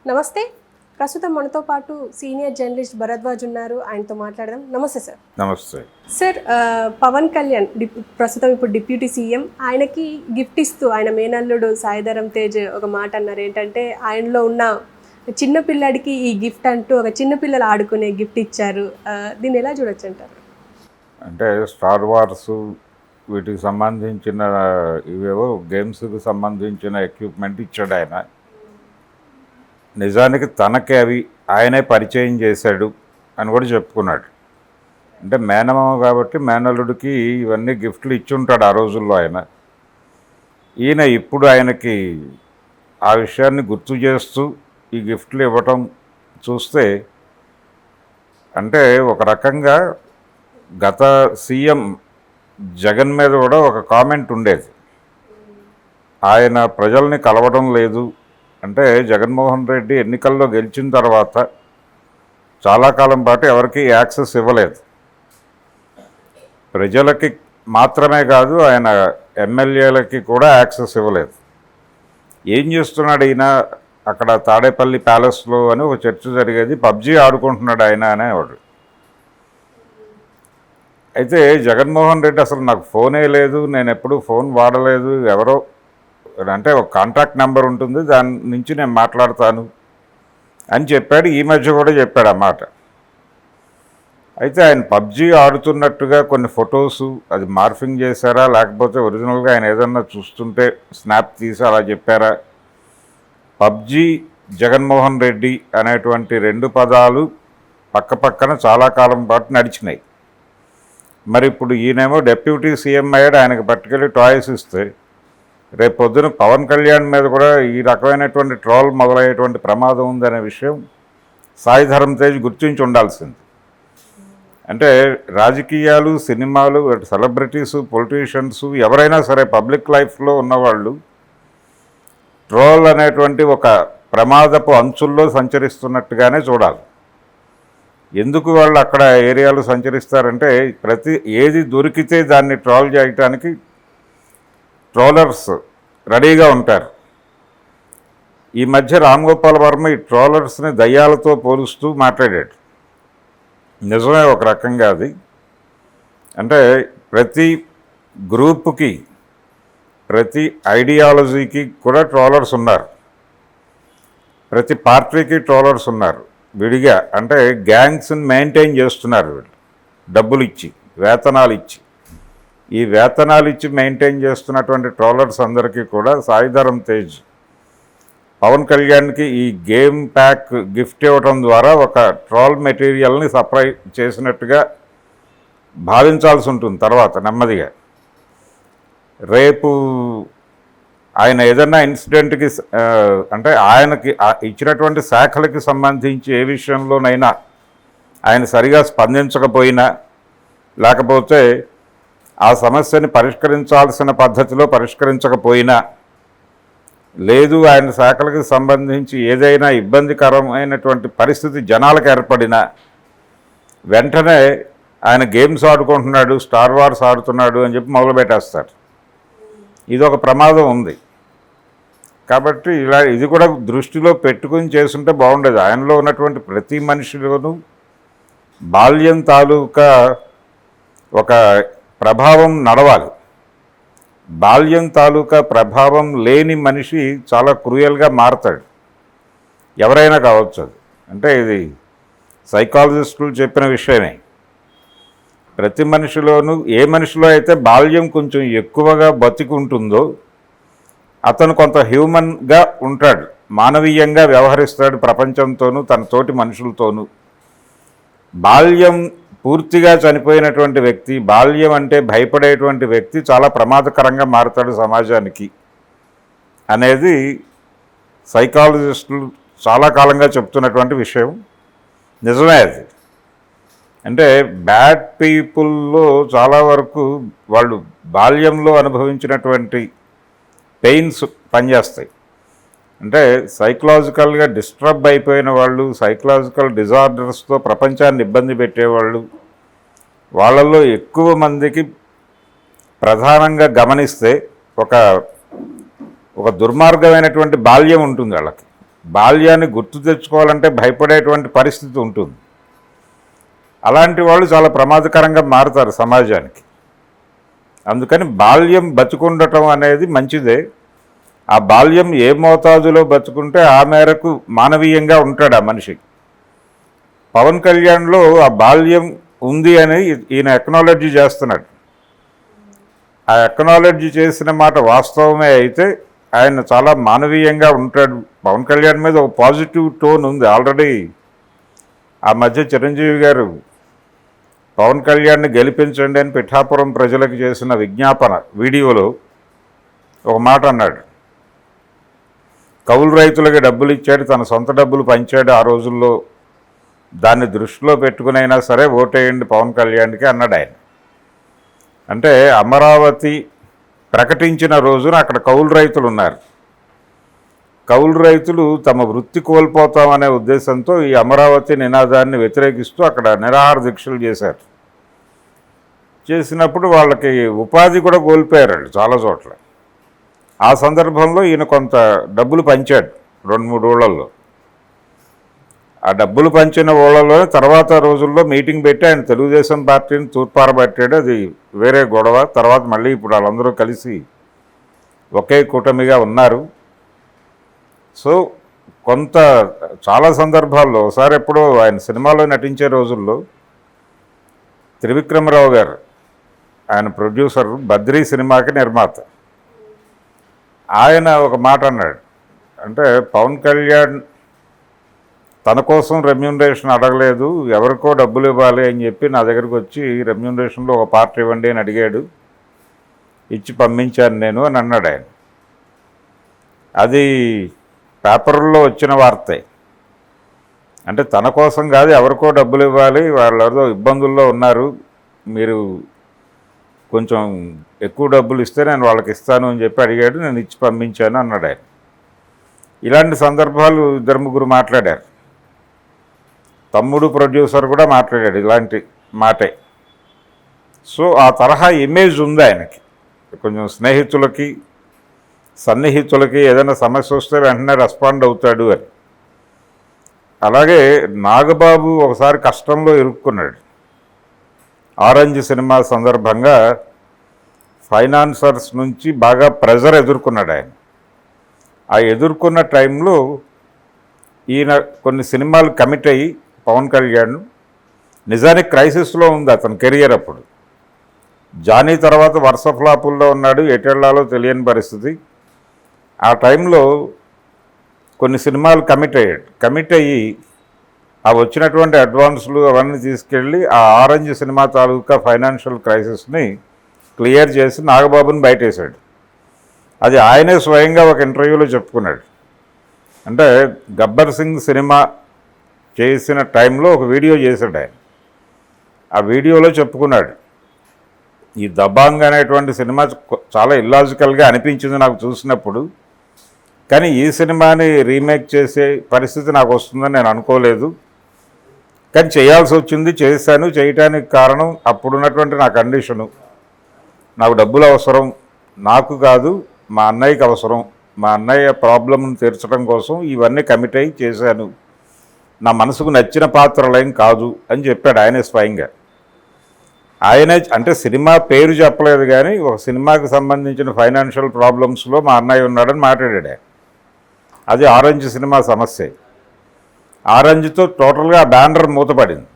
నమస్తే. ప్రస్తుతం మనతో పాటు సీనియర్ జర్నలిస్ట్ భరద్వాజ్ ఉన్నారు. ఆయనతో మాట్లాడదాం. నమస్తే సార్. నమస్తే సార్, పవన్ కళ్యాణ్ ప్రస్తుతం ఇప్పుడు డిప్యూటీ సీఎం, ఆయనకి గిఫ్ట్ ఇస్తూ ఆయన మేనల్లుడు సాయిధరం తేజ్ ఒక మాట అన్నారు. ఏంటంటే ఆయనలో ఉన్న చిన్న పిల్లాడికి ఈ గిఫ్ట్ అంటూ ఒక చిన్న పిల్లలు ఆడుకునే గిఫ్ట్ ఇచ్చారు. దీన్ని ఎలా చూడొచ్చు అంటారు? అంటే స్టార్ వార్స్ వీటికి సంబంధించిన ఇవేవో గేమ్స్కి సంబంధించిన ఎక్విప్మెంట్ ఇచ్చాడు ఆయన. నిజానికి తనకి అవి ఆయనే పరిచయం చేశాడు అని కూడా చెప్పుకున్నాడు. అంటే మేనమామ కాబట్టి మేనల్లుడికి ఇవన్నీ గిఫ్ట్లు ఇచ్చి ఉంటాడు ఆ రోజుల్లో ఆయన. ఈయన ఇప్పుడు ఆయనకి ఆ విషయాన్ని గుర్తు చేస్తూ ఈ గిఫ్ట్లు ఇవ్వటం చూస్తే అంటే ఒక రకంగా గత సీఎం జగన్ మీద కూడా ఒక కామెంట్ ఉండేది. ఆయన ప్రజల్ని కలవడం లేదు అంటే, జగన్మోహన్ రెడ్డి ఎన్నికల్లో గెలిచిన తర్వాత చాలా కాలం పాటు ఎవరికి యాక్సెస్ ఇవ్వలేదు. ప్రజలకి మాత్రమే కాదు, ఆయన ఎమ్మెల్యేలకి కూడా యాక్సెస్ ఇవ్వలేదు. ఏం చేస్తున్నాడు ఈయన అక్కడ తాడేపల్లి ప్యాలెస్లో అని ఒక చర్చ జరిగేది. పబ్జీ ఆడుకుంటున్నాడు ఆయన అనేవాడు. అయితే జగన్మోహన్ రెడ్డి అసలు నాకు ఫోనే లేదు, నేను ఎప్పుడూ ఫోన్ వాడలేదు, ఎవరో అంటే ఒక కాంటాక్ట్ నెంబర్ ఉంటుంది, దాని నుంచి నేను మాట్లాడతాను అని చెప్పాడు. ఈ మధ్య కూడా చెప్పాడు అన్నమాట. అయితే ఆయన పబ్జీ ఆడుతున్నట్టుగా కొన్ని ఫొటోసు అది మార్ఫింగ్ చేశారా, లేకపోతే ఒరిజినల్గా ఆయన ఏదన్నా చూస్తుంటే స్నాప్ తీసి అలా చెప్పారా? పబ్జీ జగన్మోహన్ రెడ్డి అనేటువంటి రెండు పదాలు పక్కపక్కన చాలా కాలం పాటు నడిచినాయి. మరి ఇప్పుడు ఈయనేమో డెప్యూటీ సీఎం అయ్యాడు, ఆయనకు పట్టుకెళ్ళి టాయ్స్ ఇస్తే రేపు పొద్దున పవన్ కళ్యాణ్ మీద కూడా ఈ రకమైనటువంటి ట్రోల్ మొదలయ్యేటువంటి ప్రమాదం ఉందనే విషయం సాయిధరం తేజ్ గుర్తించి ఉండాల్సింది. అంటే రాజకీయాలు, సినిమాలు, సెలబ్రిటీసు, పొలిటీషియన్స్ ఎవరైనా సరే పబ్లిక్ లైఫ్లో ఉన్నవాళ్ళు ట్రోల్ అనేటువంటి ఒక ప్రమాదపు అంచుల్లో సంచరిస్తున్నట్టుగానే చూడాలి. ఎందుకు వాళ్ళు అక్కడ ఏరియాలు సంచరిస్తారంటే, ఏది దొరికితే దాన్ని ట్రోల్ చేయటానికి ట్రోలర్స్ రెడీగా ఉంటారు. ఈ మధ్య రామ్ గోపాల్ వర్మ ఈ ట్రోలర్స్ని దయ్యాలతో పోలుస్తూ మాట్లాడాడు. నిజమే ఒక రకంగా అది. అంటే ప్రతి గ్రూపుకి, ప్రతి ఐడియాలజీకి కూడా ట్రోలర్స్ ఉన్నారు, ప్రతి పార్టీకి ట్రోలర్స్ ఉన్నారు విడిగా. అంటే గ్యాంగ్స్ని మెయింటైన్ చేస్తున్నారు వీళ్ళు, డబ్బులు ఇచ్చి, వేతనాలు ఇచ్చి. ఈ వేతనాలు ఇచ్చి మెయింటైన్ చేస్తున్నటువంటి ట్రోలర్స్ అందరికీ కూడా సాయిధరం తేజ్ పవన్ కళ్యాణ్కి ఈ గేమ్ ప్యాక్ గిఫ్ట్ ఇవ్వడం ద్వారా ఒక ట్రోల్ మెటీరియల్ని సప్లై చేసినట్టుగా భావించాల్సి ఉంటుంది తర్వాత నెమ్మదిగా. రేపు ఆయన ఏదన్నా ఇన్సిడెంట్కి అంటే ఆయనకి ఇచ్చినటువంటి శాఖలకి సంబంధించి ఏ విషయంలోనైనా ఆయన సరిగా స్పందించకపోయినా, లేకపోతే ఆ సమస్యని పరిష్కరించాల్సిన పద్ధతిలో పరిష్కరించకపోయినా, లేదు ఆయన శాఖలకు సంబంధించి ఏదైనా ఇబ్బందికరమైనటువంటి పరిస్థితి జనాలకు ఏర్పడినా వెంటనే ఆయన గేమ్స్ ఆడుకుంటున్నాడు, స్టార్ వార్స్ ఆడుతున్నాడు అని చెప్పి మొదలుపెట్టేస్తారు. ఇదొక ప్రమాదం ఉంది. కాబట్టి ఇది కూడా దృష్టిలో పెట్టుకుని చేస్తుంటే బాగుండేది. ఆయనలో ఉన్నటువంటి ప్రతి మనిషిలోనూ బాల్యం తాలూకా ఒక ప్రభావం నడవాలి. బాల్యం తాలూకా ప్రభావం లేని మనిషి చాలా క్రూయల్గా మారతాడు, ఎవరైనా కావచ్చు. అది అంటే ఇది సైకాలజిస్టులు చెప్పిన విషయమే. ప్రతి మనిషిలోనూ ఏ మనిషిలో అయితే బాల్యం కొంచెం ఎక్కువగా బతికి ఉంటుందో అతను కొంత హ్యూమన్గా ఉంటాడు, మానవీయంగా వ్యవహరిస్తాడు ప్రపంచంతోనూ, తన తోటి మనుషులతోనూ. బాల్యం పూర్తిగా చనిపోయినటువంటి వ్యక్తి, బాల్యం అంటే భయపడేటువంటి వ్యక్తి చాలా ప్రమాదకరంగా మారుతాడు సమాజానికి అనేది సైకాలజిస్టులు చాలా కాలంగా చెప్తున్నటువంటి విషయం. నిజమే అది. అంటే బ్యాడ్ పీపుల్లో చాలా వరకు వాళ్ళు బాల్యంలో అనుభవించినటువంటి పెయిన్స్ పనిచేస్తాయి. అంటే సైకలాజికల్గా డిస్టర్బ్ అయిపోయిన వాళ్ళు, సైకలాజికల్ డిజార్డర్స్తో ప్రపంచాన్ని ఇబ్బంది పెట్టేవాళ్ళు, వాళ్ళల్లో ఎక్కువ మందికి ప్రధానంగా గమనిస్తే ఒక దుర్మార్గమైనటువంటి బాల్యం ఉంటుంది వాళ్ళకి. బాల్యాన్ని గుర్తు తెచ్చుకోవాలంటే భయపడేటువంటి పరిస్థితి ఉంటుంది. అలాంటి వాళ్ళు చాలా ప్రమాదకరంగా మారుతారు సమాజానికి. అందుకని బాల్యం బతుకుండటం అనేది మంచిదే. ఆ బాల్యం ఏ మోతాదులో బతుకుంటే ఆ మేరకు మానవీయంగా ఉంటాడు ఆ మనిషి. పవన్ కళ్యాణ్లో ఆ బాల్యం ఉంది అని ఈయన ఎక్నాలజీ చేస్తున్నాడు. ఆ ఎక్నాలజీ చేసిన మాట వాస్తవమే అయితే ఆయన చాలా మానవీయంగా ఉంటాడు. పవన్ కళ్యాణ్ మీద ఒక పాజిటివ్ టోన్ ఉంది ఆల్రెడీ. ఆ మధ్య చిరంజీవి గారు పవన్ కళ్యాణ్ని గెలిపించండి అని పిఠాపురం ప్రజలకు చేసిన విజ్ఞాపన వీడియోలో ఒక మాట అన్నాడు. కౌలు రైతులకి డబ్బులు ఇచ్చాడు, తన సొంత డబ్బులు పంచాడు ఆ రోజుల్లో, దాన్ని దృష్టిలో పెట్టుకునైనా సరే ఓటేయండి పవన్ కళ్యాణ్కి అన్నాడు ఆయన. అంటే అమరావతి ప్రకటించిన రోజున అక్కడ కౌలు రైతులు ఉన్నారు. కౌలు రైతులు తమ వృత్తి కోల్పోతామనే ఉద్దేశంతో ఈ అమరావతి నినాదాన్ని వ్యతిరేకిస్తూ అక్కడ నిరాహార దీక్షలు చేశారు. చేసినప్పుడు వాళ్ళకి ఉపాధి కూడా కోల్పోయారు చాలా చోట్ల. ఆ సందర్భంలో ఈయన కొంత డబ్బులు పంచాడు 2-3 ఊళ్ళల్లో. ఆ డబ్బులు పంచిన ఊళ్ళలో తర్వాత రోజుల్లో మీటింగ్ పెట్టి ఆయన తెలుగుదేశం పార్టీని తూర్పారబట్టాడు. అది వేరే గొడవ. తర్వాత మళ్ళీ ఇప్పుడు వాళ్ళందరూ కలిసి ఒకే కూటమిగా ఉన్నారు. సో కొంత చాలా సందర్భాల్లో ఒకసారి ఎప్పుడో ఆయన సినిమాలో నటించే రోజుల్లో త్రివిక్రమరావు గారు, ఆయన ప్రొడ్యూసర్, బద్రీ సినిమాకి నిర్మాత, ఆయన ఒక మాట అన్నాడు. అంటే పవన్ కళ్యాణ్ తన కోసం రెమ్యూనరేషన్ అడగలేదు, ఎవరికో డబ్బులు ఇవ్వాలి అని చెప్పి నా దగ్గరికి వచ్చి రెమ్యూనరేషన్లో ఒక పార్ట్ ఇవ్వండి అని అడిగాడు, ఇచ్చి పంపించాను నేను అని అన్నాడు ఆయన. అది పేపర్లో వచ్చిన వార్తే. అంటే తన కోసం కాదు, ఎవరికో డబ్బులు ఇవ్వాలి, వాళ్ళతో ఇబ్బందుల్లో ఉన్నారు, మీరు కొంచెం ఎక్కువ డబ్బులు ఇస్తే నేను వాళ్ళకి ఇస్తాను అని చెప్పి అడిగాడు, నేను ఇచ్చి పంపించాను అన్నాడు ఆయన. ఇలాంటి సందర్భాలు 2-3 మాట్లాడారు. తమ్ముడు ప్రొడ్యూసర్ కూడా మాట్లాడాడు ఇలాంటి మాటే. సో ఆ తరహా ఇమేజ్ ఉంది ఆయనకి. కొంచెం స్నేహితులకి సన్నిహితులకి ఏదైనా సమస్య వస్తే వెంటనే రెస్పాండ్ అవుతాడు అని. అలాగే నాగబాబు ఒకసారి కష్టంలో ఇరుక్కున్నాడు. ఆరెంజ్ సినిమా సందర్భంగా ఫైనాన్సర్స్ నుంచి బాగా ప్రెజర్ ఎదుర్కొన్నాడు ఆయన. ఆ ఎదుర్కొన్న టైంలో ఈయన కొన్ని సినిమాలు కమిట్ అయ్యి పవన్ కళ్యాణ్ నిజానికి క్రైసిస్లో ఉంది అతని కెరియర్. అప్పుడు జానీ తర్వాత వరుస ఫ్లాపుల్లో ఉన్నాడు, ఎటెళ్లాలో తెలియని పరిస్థితి. ఆ టైంలో కొన్ని సినిమాలు కమిట్ అయ్యి ఆ వచ్చినటువంటి అడ్వాన్సులు అవన్నీ తీసుకెళ్ళి ఆ ఆరెంజ్ సినిమా తాలూకా ఫైనాన్షియల్ క్రైసిస్ని క్లియర్ చేసి నాగబాబుని బయటేశాడు. అది ఆయనే స్వయంగా ఒక ఇంటర్వ్యూలో చెప్పుకున్నాడు. అంటే గబ్బర్ సింగ్ సినిమా చేసిన టైంలో ఒక వీడియో చేశాడు ఆయన. ఆ వీడియోలో చెప్పుకున్నాడు, ఈ దబాంగ్ అనేటువంటి సినిమా చాలా ఇల్లాజికల్గా అనిపించింది నాకు చూసినప్పుడు, కానీ ఈ సినిమాని రీమేక్ చేసే పరిస్థితి నాకు వస్తుందని నేను అనుకోలేదు, కానీ చేయాల్సి వచ్చింది, చేశాను. చేయటానికి కారణం అప్పుడున్నటువంటి నా కండిషను, నాకు డబ్బులు అవసరం, నాకు కాదు మా అన్నయ్యకి అవసరం, మా అన్నయ్య ప్రాబ్లంను తీర్చడం కోసం ఇవన్నీ కమిట్ అయ్యి చేశాను, నా మనసుకు నచ్చిన పాత్రలేం కాదు అని చెప్పాడు ఆయనే స్వయంగా. ఆయనే అంటే సినిమా పేరు చెప్పలేదు కానీ ఒక సినిమాకి సంబంధించిన ఫైనాన్షియల్ ప్రాబ్లమ్స్లో మా అన్నయ్య ఉన్నాడని మాట్లాడాడు. అది ఆరెంజ్ సినిమా సమస్య. ఆరెంజ్తో టోటల్గా ఆ బ్యానర్ మూతపడింది.